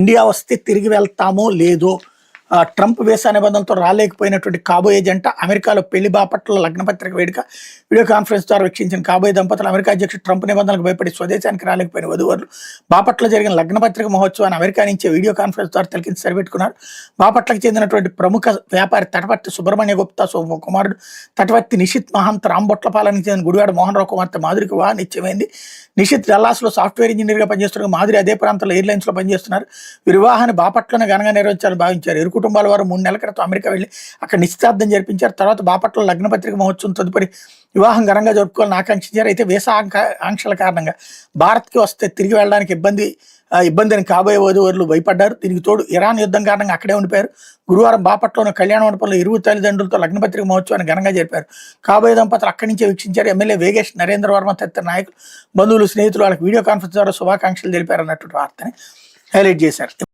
India వస్తే తిరిగి వెళ్తామో లేదో ట్రంప్ వీసా నిబంధనలతో రాలేకపోయినటువంటి కాబోయే జంట అమెరికాలో పెళ్లి బాపట్ల లగ్నపత్రిక వేడుక వీడియో కాన్ఫరెన్స్ ద్వారా వీక్షించిన కాబోయే దంపతులు అమెరికా అధ్యక్షుడు ట్రంప్ నిబంధనలకు భయపడి స్వదేశానికి రాలేకపోయిన వధువరులు బాపట్ల జరిగిన లగ్నపత్రిక మహోత్సవాన్ని అమెరికా నుంచే వీడియో కాన్ఫరెన్స్ ద్వారా తిలకించి సరిపెట్టుకున్నారు. బాపట్లకు చెందినటువంటి ప్రముఖ వ్యాపారి తటవర్తి సుబ్రహ్మణ్య గుప్తా కుమారుడు తటవర్తి నిషిత్ మహంత్ రాంబొట్లపాలనికి చెందిన గుడివాడ మోహన్ రావు కుమార్తె మాధురికి వివాహం నిశ్చయమైంది. నిషిత్ డల్లాస్లో సాఫ్ట్వేర్ ఇంజనీర్గా పనిచేస్తున్న మాధురి అదే ప్రాంతంలో ఎయిర్లైన్స్లో పనిచేస్తున్నారు. వీరి వివాహాన్ని బాపట్లను ఘనంగా నిర్వహించాలని భావించారు. ఇరు కుటుంబాల వారు 3 నెలల క్రితం అమెరికా వెళ్ళి అక్కడ నిశ్చితార్థం జరిపించారు. తర్వాత బాపట్ల లగ్నపత్రిక మహోత్సవం తదుపరి వివాహం ఘనంగా జరుపుకోవాలని ఆకాంక్షించారు. అయితే వీసా ఆంక్షల కారణంగా భారత్కి వస్తే తిరిగి వెళ్ళడానికి ఇబ్బందిని కాబోయే వధువరులు భయపడ్డారు. దీనికి తోడు ఇరాన్ యుద్ధం కారణంగా అక్కడే ఉండిపోయారు. గురువారం బాపట్లోని కళ్యాణ మండపంలో ఇరువు తల్లిదండ్రులతో లగ్నపత్రిక మహోత్సవాన్ని ఘనంగా జరిపారు. కాబోయే దంపతులు అక్కడి నుంచే వీక్షించారు. ఎమ్మెల్యే వేగేష్ నరేంద్ర వర్మ తదితర నాయకులు, బంధువులు, స్నేహితులు వాళ్ళకి వీడియో కాన్ఫరెన్స్ ద్వారా శుభాకాంక్షలు తెలిపారన్నటువంటి వార్తని హైలైట్ చేశారు.